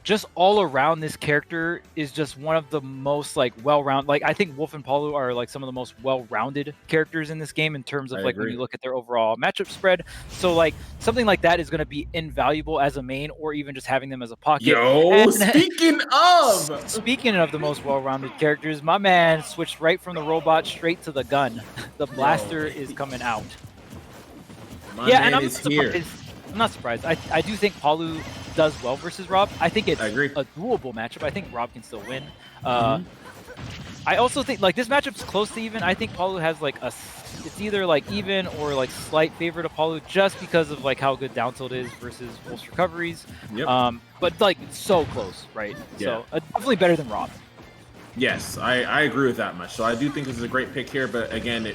just all around, this character is just one of the most like well-rounded. Like I think Wolf and Palu are like some of the most well-rounded characters in this game in terms of like when you look at their overall matchup spread. So like something like that is going to be invaluable as a main, or even just having them as a pocket. Yo, and speaking of the most well-rounded characters, my man switched right from the robot straight to the gun. The blaster is coming out. My man is here. I'm not surprised. I do think Palu does well versus Rob. I think it's I agree. a doable matchup. I think Rob can still win. I also think like this matchup's close to even. I think Palu has like it's either like even or like slight favor to Palu just because of like how good down tilt is versus Wolf's recoveries. Yep. But like it's so close, right? Yeah. So definitely better than Rob. Yes, I agree with that much. So I do think this is a great pick here. But again,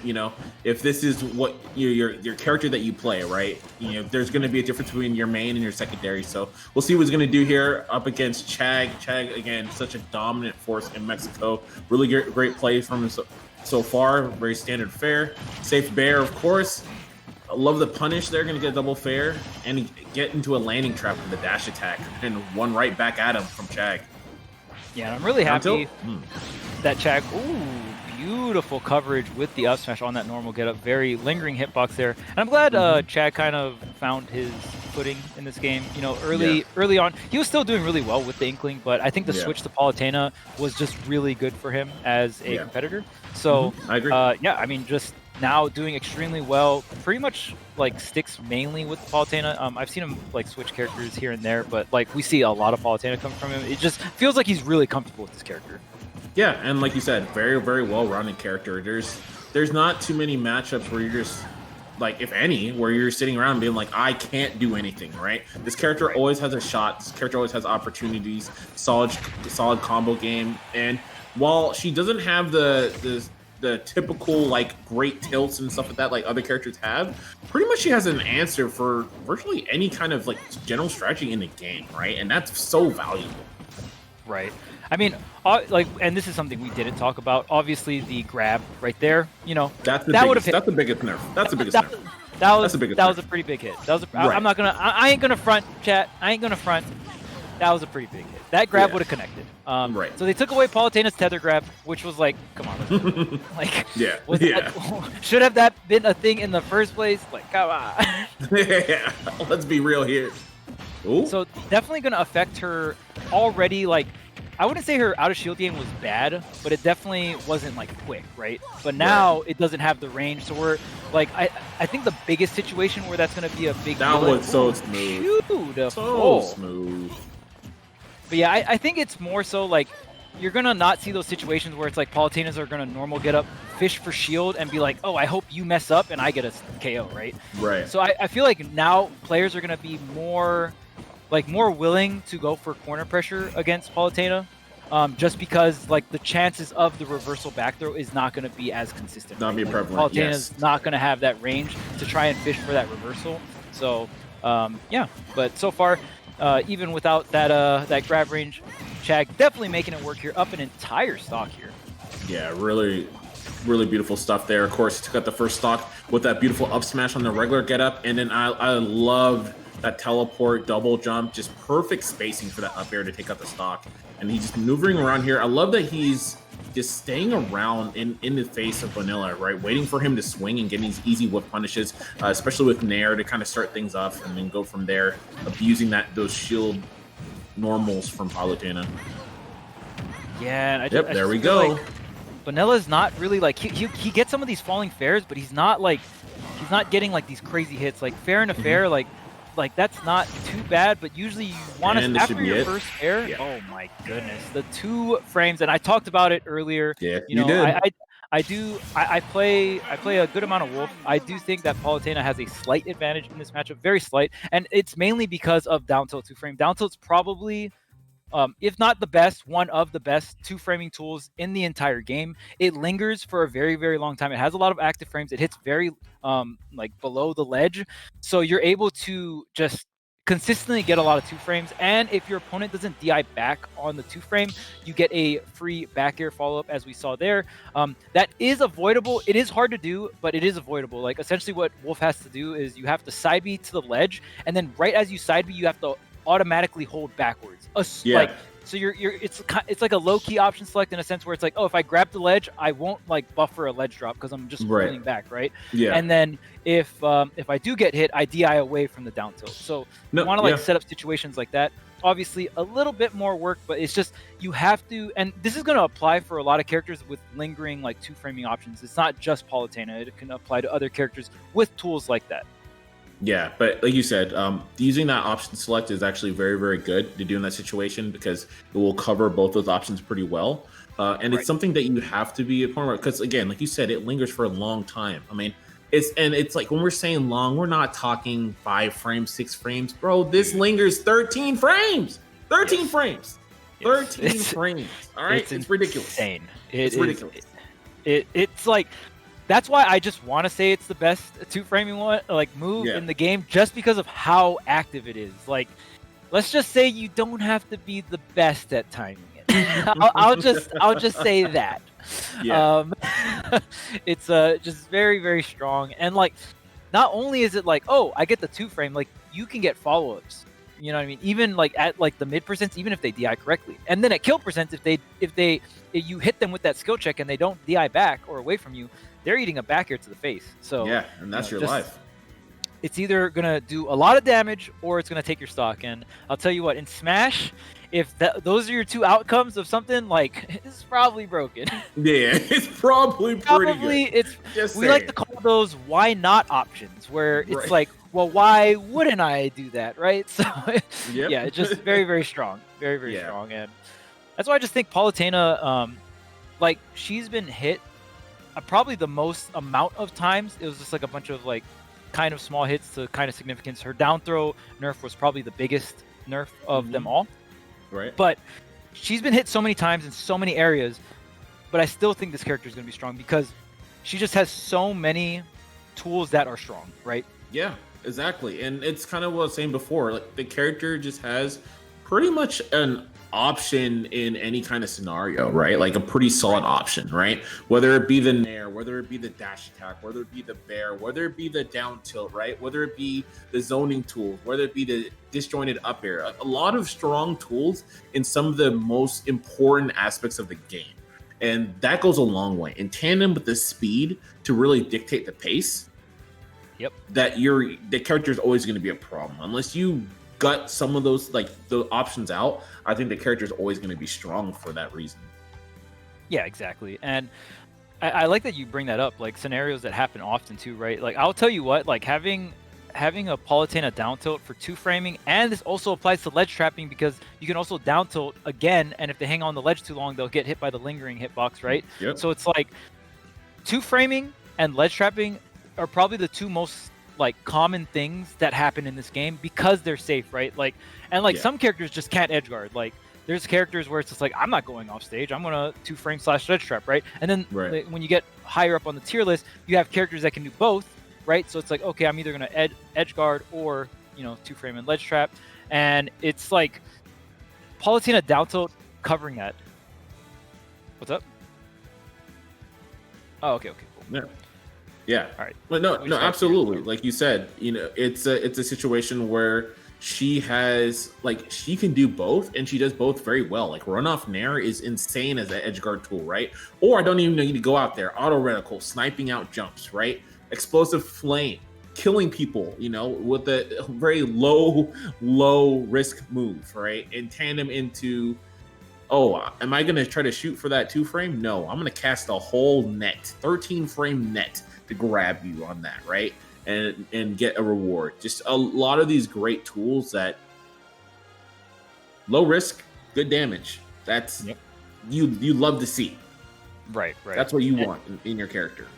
if this is what your character that you play, right? There's going to be a difference between your main and your secondary. So we'll see what he's going to do here up against Chag. Chag, again, such a dominant force in Mexico. Really great play from him so far. Very standard fare. Safe bear, of course. I love the punish. They're going to get double fair and get into a landing trap with the dash attack and one right back at him from Chag. Yeah, and I'm really happy that Chag, beautiful coverage with the up smash on that normal get up. Very lingering hitbox there. And I'm glad Chag kind of found his footing in this game. Early on, he was still doing really well with the Inkling, but I think the switch to Palutena was just really good for him as a competitor. So, I agree. I mean, just now doing extremely well, pretty much like sticks mainly with Palutena. I've seen him like switch characters here and there, but like we see a lot of Palutena come from him. It just feels like he's really comfortable with this character. Yeah, and like you said, very, very well-rounded character. There's not too many matchups where you're just like, if any, where you're sitting around being like, I can't do anything, right? This character always has a shot. This character always has opportunities, solid combo game. And while she doesn't have the typical like great tilts and stuff like that like other characters have, pretty much she has an answer for virtually any kind of like general strategy in the game, right? And that's so valuable. Right. I mean, and this is something we didn't talk about. Obviously, the grab right there, that's the biggest nerf. That's the biggest nerf. That was a pretty big hit. I ain't gonna front, chat. I ain't gonna front. That was a pretty big hit. That grab would have connected. Right. So they took away Palutena's tether grab, which was like, come on, like, should have that been a thing in the first place? Like, come on. Yeah. Let's be real here. Ooh. So definitely gonna affect her already. Like, I wouldn't say her out of shield game was bad, but it definitely wasn't like quick, right? But now it doesn't have the range, so we're like, I think the biggest situation where that's gonna be a big deal. That was so smooth. Beautiful. So smooth. But yeah, I think it's more so like you're gonna not see those situations where it's like Palutenas are gonna normal get up, fish for shield, and be like, oh, I hope you mess up and I get a KO, right? Right. So I feel like now players are gonna be more willing to go for corner pressure against Palutena, just because like the chances of the reversal back throw is not gonna be as consistent. Not be prevalent. Palutena's not gonna have that range to try and fish for that reversal. So but so far. Even without that grab range, Chag definitely making it work here. Up an entire stock here. Yeah, really, really beautiful stuff there. Of course, he took out the first stock with that beautiful up smash on the regular getup, and then I loved that teleport double jump, just perfect spacing for that up air to take out the stock. And he's just maneuvering around here. I love that he's just staying around in the face of Bonilla, right? Waiting for him to swing and getting these easy whip punishes, especially with Nair to kind of start things off and then go from there, abusing those shield normals from Palutena. Yeah, and there we go. Like Bonilla's not really like he gets some of these falling fares, but he's not getting like these crazy hits. Like fair and a fair, like that's not too bad, but usually you want to after your first fair. Yeah. Oh my goodness, the 2 frames, and I talked about it earlier. Yeah, you did. I play a good amount of Wolf. I do think that Palutena has a slight advantage in this matchup, very slight, and it's mainly because of down tilt 2-frame. Down tilt's probably if not the best, one of the best 2-framing tools in the entire game. It lingers for a very, very long time. It has a lot of active frames. It hits very like below the ledge. So you're able to just consistently get a lot of 2-frames. And if your opponent doesn't DI back on the 2-frame, you get a free back air follow-up as we saw there. That is avoidable. It is hard to do, but it is avoidable. Like essentially what Wolf has to do is you have to side B to the ledge. And then right as you side B, you have to automatically hold backwards. Yeah. Like, so it's like a low key option select in a sense where it's like, oh, if I grab the ledge, I won't like buffer a ledge drop because I'm just pulling back, right? Yeah. And then if I do get hit, I DI away from the down tilt. So you want to like set up situations like that. Obviously, a little bit more work, but it's just you have to, and this is going to apply for a lot of characters with lingering like two framing options. It's not just Palutena; it can apply to other characters with tools like that. Yeah, but like you said, using that option select is actually very, very good to do in that situation because it will cover both those options pretty well. And it's something that you have to be a part of because, again, like you said, it lingers for a long time. I mean, it's like when we're saying long, we're not talking 5 frames, 6 frames, bro. This lingers 13 frames, 13 frames, 13 frames. All right, it's ridiculous. Insane. It's ridiculous. It's like. That's why I just want to say it's the best two-framing one, like move in the game, just because of how active it is. Like, let's just say you don't have to be the best at timing it. I'll just say that. Yeah. It's just very, very strong, and like, not only is it like, oh, I get the two-frame, like you can get follow-ups. You know what I mean? Even like at like the mid percents, even if they DI correctly, and then at kill percents, if you hit them with that skill check and they don't DI back or away from you, they're eating a back air to the face. So yeah, and that's your life. It's either gonna do a lot of damage or it's gonna take your stock. And I'll tell you what, in Smash, if those are your two outcomes of something, like it's probably broken. Yeah, it's probably pretty good. We like to call those why not options, where it's like, well, why wouldn't I do that, right? So yeah, it's just very, very strong, very, very strong, and that's why I just think Palutena, like she's been hit probably the most amount of times. It was just like a bunch of like kind of small hits to kind of significance. Her down throw nerf was probably the biggest nerf of them all. Right. But she's been hit so many times in so many areas, but I still think this character is going to be strong because she just has so many tools that are strong, right? Yeah, exactly. And it's kind of what I was saying before. Like the character just has pretty much an option in any kind of scenario, right? Like a pretty solid option, right? Whether it be the nair, whether it be the dash attack, whether it be the bear, whether it be the down tilt, right? Whether it be the zoning tools, whether it be the disjointed up air, a lot of strong tools in some of the most important aspects of the game. And that goes a long way in tandem with the speed to really dictate the pace. Yep. That the character is always going to be a problem unless you gut some of those like the options out. I think the character is always going to be strong for that reason. Yeah, exactly. And I like that you bring that up, like scenarios that happen often too, right? Like I'll tell you what, like having a Palutena down tilt for two framing, and this also applies to ledge trapping because you can also down tilt again, and if they hang on the ledge too long, they'll get hit by the lingering hitbox, right? Yep. So it's like two framing and ledge trapping are probably the two most like common things that happen in this game because they're safe, right? Like, and like some characters just can't edge guard. Like there's characters where it's just like, I'm not going off stage, I'm gonna two frame / ledge trap, right? And then when you get higher up on the tier list, you have characters that can do both, right? So it's like, okay, I'm either gonna edge guard or, you know, two frame and ledge trap. And it's like Palutena down tilt covering that. What's up? Oh, okay, cool. Yeah. All right. But no, absolutely. Like you said, you know, it's a situation where she can do both, and she does both very well. Like runoff nair is insane as an edge guard tool, right? Or I don't even need to go out there. Auto reticle, sniping out jumps, right? Explosive flame, killing people, you know, with a very low risk move, right? In tandem into, oh, am I going to try to shoot for that 2-frame? No, I'm going to cast a whole net, 13-frame net to grab you on that, right? And get a reward. Just a lot of these great tools that low risk, good damage. That's you love to see. Right. That's what you want in your character.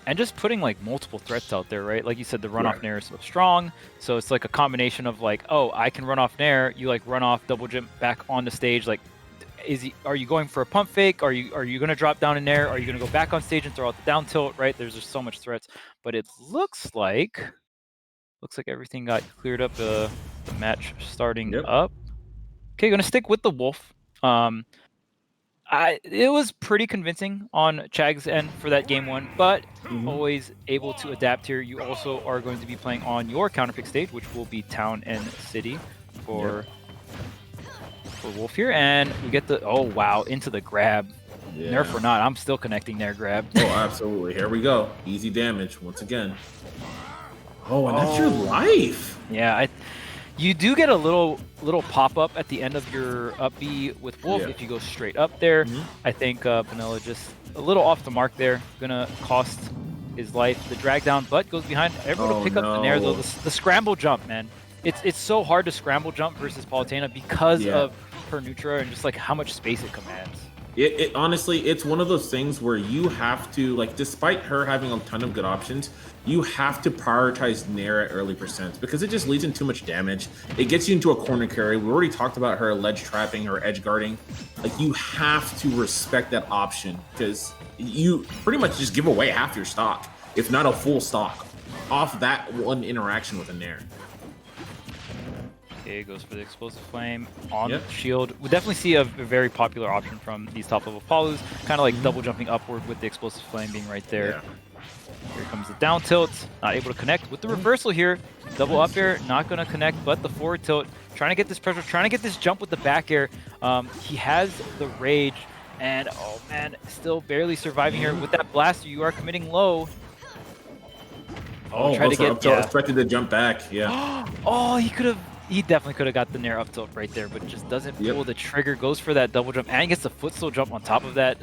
And just putting like multiple threats out there, right? Like you said, the runoff nair is so strong. So it's like a combination of like, oh, I can run off nair. You like run off, double jump back on the stage. Like, are you going for a pump fake? Are you going to drop down in air? Are you going to go back on stage and throw out the down tilt? Right? There's just so much threats. But it looks like everything got cleared up. The match starting up. Okay, going to stick with the wolf. It was pretty convincing on Chag's end for that game one, but always able to adapt here. You also are going to be playing on your counterpick stage, which will be Town and City. for Wolf here, and we get the into the grab. Yeah. Nerf or not, I'm still connecting there. Grab. Oh, absolutely. Here we go. Easy damage once again. Oh, and that's your life. Yeah, you do get a little pop up at the end of your up B with Wolf if you go straight up there. I think Bonilla just a little off the mark there, gonna cost his life. The drag down, but goes behind. Able to pick up the nair though. The scramble jump, man. It's so hard to scramble jump versus Palutena because of her neutral and just like how much space it commands. It honestly, it's one of those things where you have to, like, despite her having a ton of good options, you have to prioritize Nair at early percents because it just leads in too much damage. It gets you into a corner carry. We already talked about her ledge trapping or edge guarding. Like, you have to respect that option because you pretty much just give away half your stock, if not a full stock, off that one interaction with a Nair. Okay, goes for the explosive flame on the shield. We definitely see a very popular option from these top level Palus, kind of like double jumping upward with the explosive flame being right there. Here comes the down tilt, not able to connect with the reversal here. Double up air, not going to connect, but the forward tilt, trying to get this pressure, trying to get this jump with the back air. He has the rage, and oh man, still barely surviving here with that blaster. You are committing low. Try to get expected to jump back. Oh, he definitely could have got the Nair up tilt right there, but just doesn't pull the trigger, goes for that double jump, and he gets the footstool jump on top of that.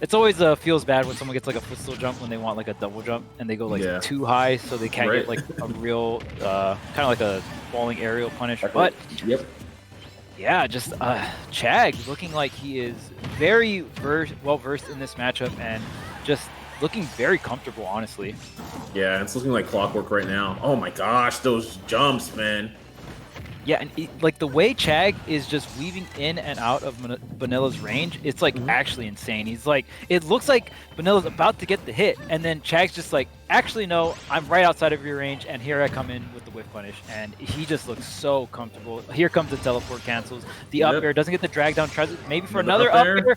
It's always feels bad when someone gets like a footstool jump when they want like a double jump, and they go like too high, so they can't get like a real, kind of like a falling aerial punish. But yeah, just Chag looking like he is very well versed in this matchup and just looking very comfortable, honestly. Yeah, it's looking like clockwork right now. Oh my gosh, those jumps, man. Yeah, and like the way Chag is just weaving in and out of Bonilla's range, it's like actually insane. He's like, it looks like Bonilla's about to get the hit, and then Chag's just like, actually no, I'm right outside of your range, and here I come in with the whiff punish, and he just looks so comfortable. Here comes the teleport cancels. The up air doesn't get the drag down, tries it maybe for another up air.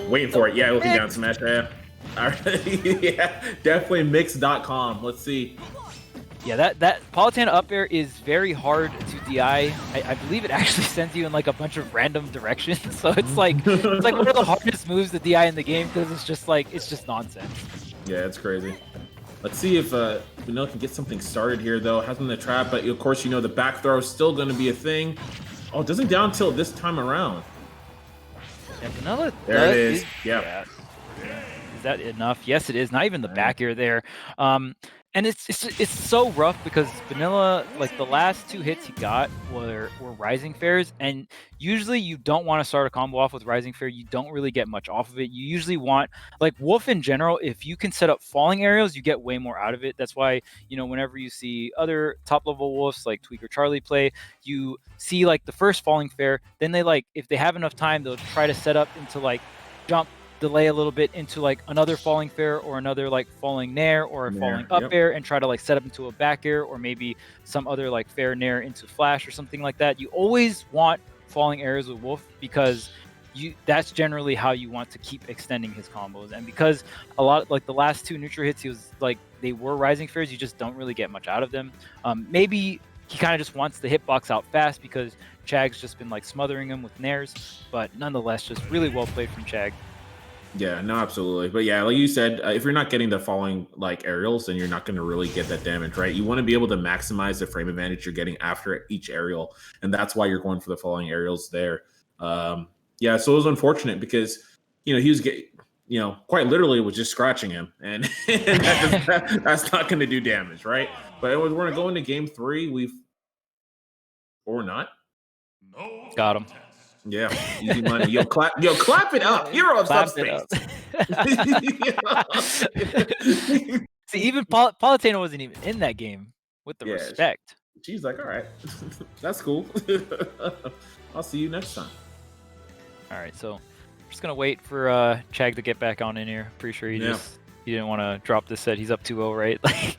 Waiting for it. Yeah, looking down smash. Yeah. All right. Yeah, definitely mix.com. Let's see. Yeah, that Palutena up air is very hard to DI. I believe it actually sends you in like a bunch of random directions. So it's like one of the hardest moves to DI in the game because it's just nonsense. Yeah, it's crazy. Let's see if Bonilla can get something started here though. Has him in the trap, but of course the back throw is still going to be a thing. Oh, it doesn't down tilt this time around. Yeah, Bonilla. There it is. Yeah. Is that enough? Yes, it is. Not even the back air there. And it's so rough because Bonilla, like the last two hits he got were Rising Fares, and usually you don't want to start a combo off with Rising Fair. You don't really get much off of it. You usually want, like Wolf in general, if you can set up falling aerials, you get way more out of it. That's why, whenever you see other top level Wolves like Tweak or Charlie play, you see like the first falling fair, then they if they have enough time, they'll try to set up into like jump, delay a little bit into like another falling fair or another like falling nair or a falling up air and try to like set up into a back air or maybe some other like fair nair into flash or something like that. You always want falling airs with Wolf because that's generally how you want to keep extending his combos. And because a lot like the last two neutral hits, he was like they were Rising Fares, you just don't really get much out of them. Maybe he kind of just wants the hitbox out fast because Chag's just been like smothering him with nairs, but nonetheless, just really well played from Chag. Yeah, no, absolutely. But yeah, like you said, if you're not getting the falling like aerials, then you're not going to really get that damage, right? You want to be able to maximize the frame advantage you're getting after each aerial, and that's why you're going for the falling aerials there. Yeah, so it was unfortunate because he was getting, quite literally was just scratching him, and that's not going to do damage, right? But we're going to go into game 3. Or not. Got him. Yeah, easy money. Yo, clap it up. Hero of subspace. See, even Palutena wasn't even in that game with the respect. She's like, all right, that's cool. I'll see you next time. All right, so I'm just gonna wait for Chag to get back on in here. Pretty sure he didn't want to drop this set. He's up 2-0, right? Like,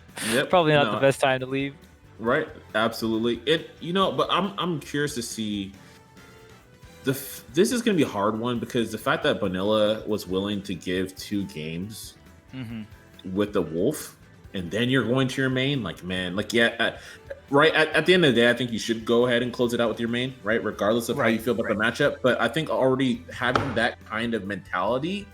probably not the best time to leave. Right, absolutely. But I'm curious to see. This is going to be a hard one because the fact that Bonilla was willing to give 2 games with the Wolf, and then you're going to your main, right at the end of the day, I think you should go ahead and close it out with your main, right? Regardless of how you feel about the matchup. But I think already having that kind of mentality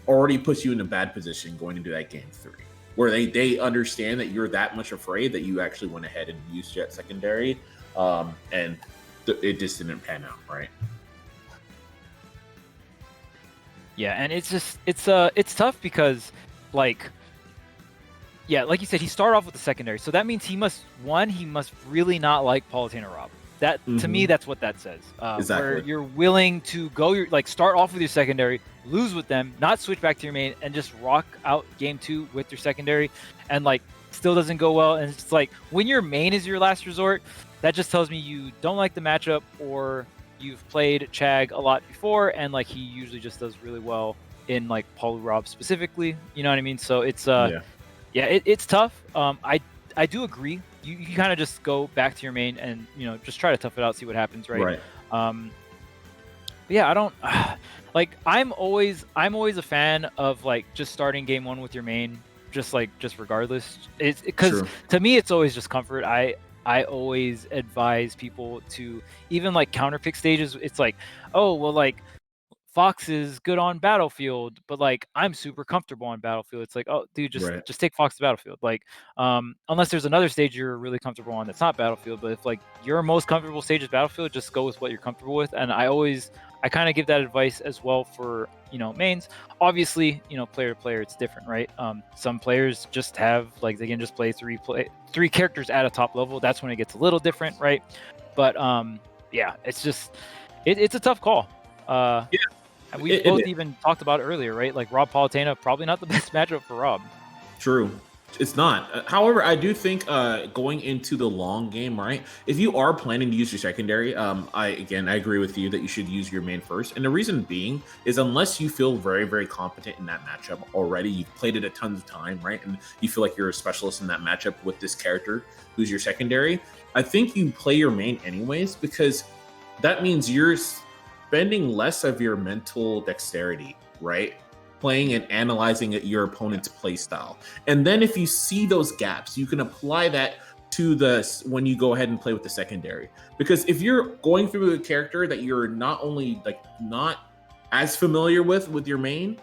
already puts you in a bad position going into that game 3, where they understand that you're that much afraid that you actually went ahead and used Jet secondary, and it just didn't pan out, right? Yeah, and it's tough because, like, yeah, like you said, he started off with the secondary, so that means he must really not like Palutena Rob. That to me, that's what that says. Exactly. Where you're willing to go, start off with your secondary, lose with them, not switch back to your main, and just rock out game 2 with your secondary, and still doesn't go well. And it's like when your main is your last resort, that just tells me you don't like the matchup, or you've played Chag a lot before, and he usually just does really well in Palu Rob specifically. You know what I mean? So it's it's tough. I do agree. You kind of just go back to your main and just try to tough it out, see what happens, right? But yeah, I don't I'm always a fan of just starting game 1 with your main, just regardless. It's because to me it's always just comfort. I always advise people to even counter pick stages. It's oh well, Fox is good on Battlefield, but I'm super comfortable on Battlefield. It's oh, dude, just take Fox to Battlefield. Unless there's another stage you're really comfortable on that's not Battlefield, but if your most comfortable stage is Battlefield, just go with what you're comfortable with. And I kind of give that advice as well for mains. Obviously, player to player it's different, right? Some players just have they can just play three characters at a top level. That's when it gets a little different, right? But yeah, it's just it's a tough call. We both even talked about it earlier, right? Rob Palutena, probably not the best matchup for Rob. True. It's not. However, I do think going into the long game, right? If you are planning to use your secondary, I agree with you that you should use your main first. And the reason being is unless you feel very, very competent in that matchup already, you've played it a ton of time, right? And you feel like you're a specialist in that matchup with this character who's your secondary, I think you play your main anyways, because that means you're spending less of your mental dexterity, right? Playing and analyzing your opponent's play style. And then if you see those gaps, you can apply that to when you go ahead and play with the secondary. Because if you're going through a character that you're not only not as familiar with your main,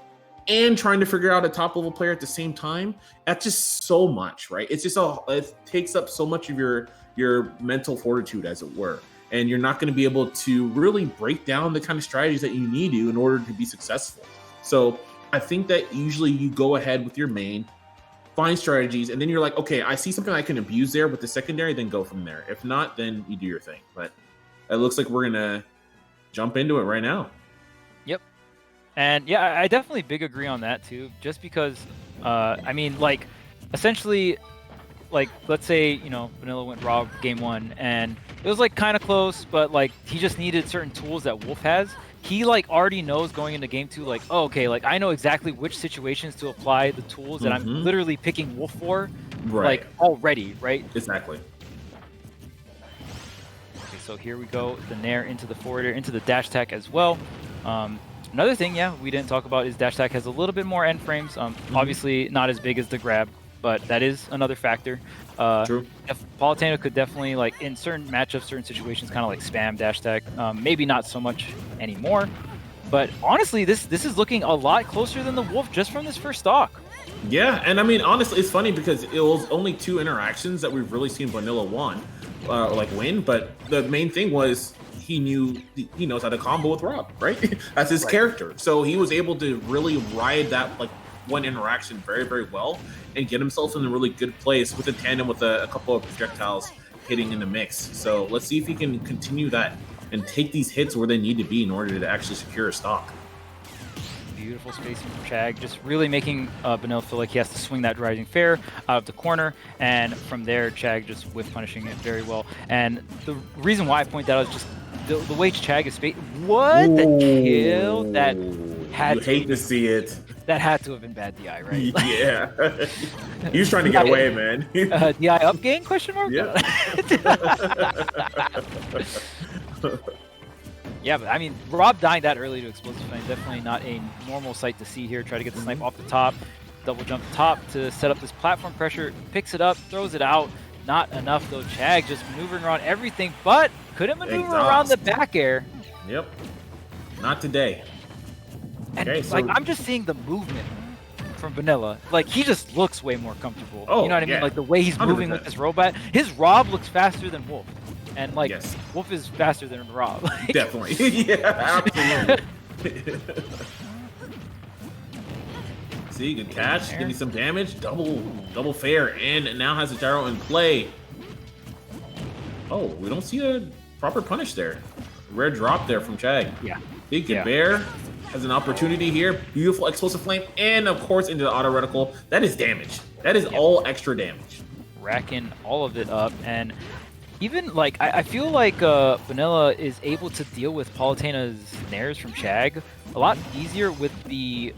and trying to figure out a top level player at the same time, that's just so much, right? It's just it takes up so much of your mental fortitude, as it were. And you're not going to be able to really break down the kind of strategies that you need to in order to be successful. So I think that usually you go ahead with your main, find strategies, and then you're like, okay, I see something I can abuse there with the secondary, then go from there. If not, then you do your thing. But it looks like we're going to jump into it right now. Yep. And yeah, I definitely big agree on that too, just because, I mean, essentially, let's say, Bonilla went Rob game 1, and it was kind of close, but he just needed certain tools that Wolf has. He already knows going into game 2, oh, okay, I know exactly which situations to apply the tools that I'm literally picking Wolf for, right? Already, right? Exactly. Okay, so here we go, the Nair into the forwarder, into the dash attack as well. Another thing, yeah, we didn't talk about is dash attack has a little bit more end frames. Obviously not as big as the grab, but that is another factor. True. If Palutena could definitely, in certain matchups, certain situations, kind of spam dash attack. Maybe not so much anymore. But honestly, this is looking a lot closer than the Wolf just from this first stock. Yeah, and I mean, honestly, it's funny because it was only 2 interactions that we've really seen Bonilla win. But the main thing was he knows how to combo with Rob, right? That's his character. So he was able to really ride that one interaction very, very well and get himself in a really good place with a tandem with a couple of projectiles hitting in the mix. So let's see if he can continue that and take these hits where they need to be in order to actually secure a stock. Beautiful spacing from Chag, just really making Bonilla feel like he has to swing that rising fair out of the corner, and from there Chag just whiff punishing it very well. And the reason why I point that out is just the way Chag is spaced. What? The kill that had to see it. That had to have been bad DI, right? Yeah. He was trying to get away, man. DI up gain, question mark? Yeah. Yeah, but I mean, Rob dying that early to explosive flame, definitely not a normal sight to see here. Try to get the snipe off the top, double jump top to set up this platform pressure, picks it up, throws it out. Not enough though. Chag just maneuvering around everything, but couldn't maneuver Exhaust. around the back air. Yep. Not today. And Okay, so like I'm just seeing the movement from Bonilla. Like he just looks way more comfortable. Oh, you know what I mean? yeah. Like the way he's moving 100%. with this robot. His Rob looks faster than Wolf. And like Yes. Wolf is faster than Rob. Like, Definitely. Yeah, absolutely. See, good catch. Give me some damage. Double fair. And now has a gyro in play. Oh, we don't see a proper punish there. Rare drop there from Chag. yeah. Big Bear has an opportunity here. Beautiful explosive flame. And of course into the auto reticle. That is damage. That is all extra damage. Racking all of it up, and even like I feel like Bonilla is able to deal with Palutena's nairs from Chag a lot easier with the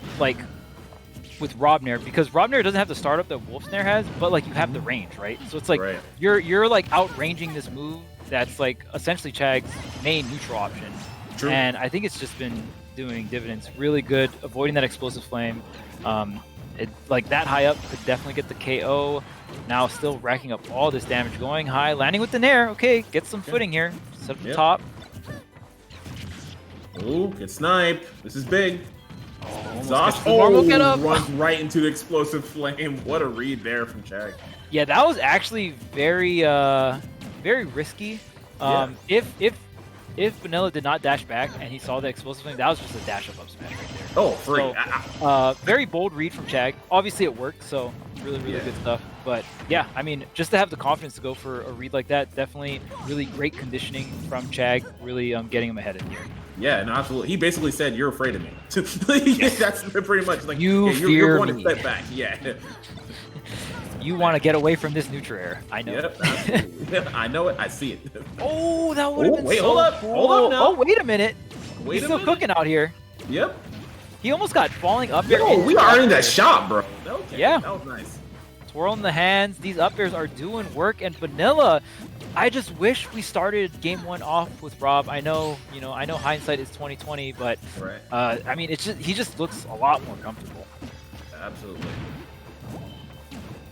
with Rob Nair, because Rob Nair doesn't have the startup that Wolf's Nair has, but like you have the range, right? So it's like you're like outranging this move that's like essentially Chag's main neutral option. True. And I think it's just been doing dividends. Really good, avoiding that explosive flame. Like that high up could definitely get the KO. Now still racking up all this damage, going high, landing with the Nair. Okay, get some footing here. Set up the top. Ooh, good snipe. This is big. Exhaust. Get up. Runs right into the explosive flame. What a read there from Chag. Yeah, that was actually very very risky. If Bonilla did not dash back and he saw the explosive flame, that was just a dash up smash right there. Oh, free. So, very bold read from Chag. Obviously it worked, so really good stuff. But yeah, I mean, just to have the confidence to go for a read like that, definitely really great conditioning from Chag, really getting him ahead in here. Yeah, no, absolutely. He basically said, "You're afraid of me." That's pretty much like you're going to step back. Yeah. You want to get away from this neutral air. I know. Yep, absolutely. I know it. I see it. Oh, that would have been wait, so hold up. cool. Hold up now. Oh, wait a minute. He's still cooking out here. Yep. He almost got falling up there. We are in that shot, bro. Okay. Yeah. That was nice. Twirling the hands. These up airs are doing work. And Bonilla, I just wish we started game one off with Rob. I know hindsight is 20/20, but I mean, he just looks a lot more comfortable. Absolutely.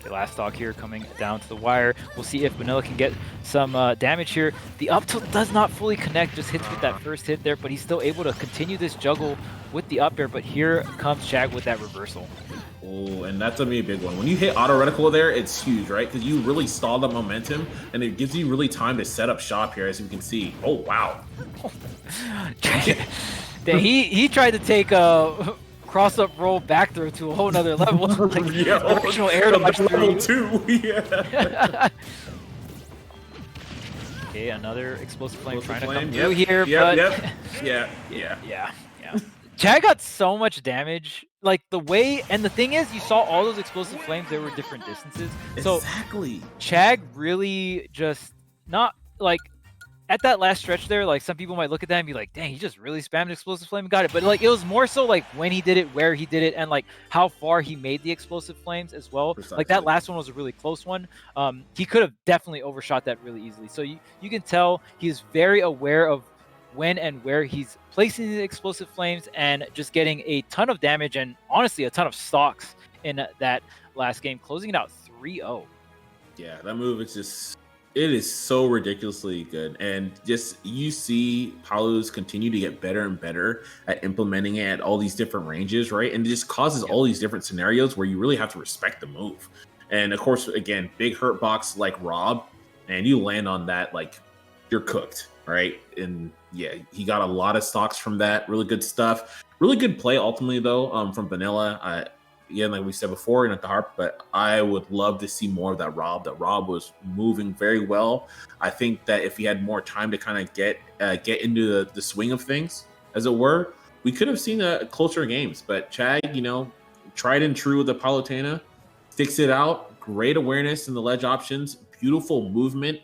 The last stock here coming down to the wire. We'll see if Bonilla can get some damage here. The up tilt does not fully connect, just hits with that first hit there, but he's still able to continue this juggle with the up air. But here comes Chag with that reversal. Oh, and that's gonna be a big one. When you hit auto reticle there, it's huge, right? Because you really stall the momentum, and it gives you really time to set up shop here, as you can see. Oh, wow. he tried to take a cross-up roll back throw to a whole nother level. Like, directional air to level 2. Yeah. Okay, another explosive flame trying to flame. come through here, but Yeah. Chag got so much damage. Like the way, and the thing is, you saw all those explosive flames. They were different distances. Exactly. So Chag really just not like at that last stretch there. Like some people might look at that and be like, "Dang, he just really spammed explosive flame and got it." But like it was more so like when he did it, where he did it, and like how far he made the explosive flames as well. Precisely. Like that last one was a really close one. He could have definitely overshot that really easily. So you can tell he's very aware of when and where he's placing the explosive flames and just getting a ton of damage and honestly a ton of stocks in that last game, closing it out 3-0. Yeah, that move it is so ridiculously good. And just you see Palu's continue to get better and better at implementing it at all these different ranges, right? And it just causes all these different scenarios where you really have to respect the move. And of course, again, big hurt box like Rob, and you land on that, like you're cooked, right? And yeah, he got a lot of stocks from that. Really good stuff. Really good play ultimately though, from Bonilla. Again, like we said before, not the harp, but I would love to see more of that Rob. That Rob was moving very well. I think that if he had more time to kind of get into the swing of things, as it were, we could have seen closer games. But Chag, tried and true with the Palutena, sticks it out. Great awareness in the ledge options. Beautiful movement.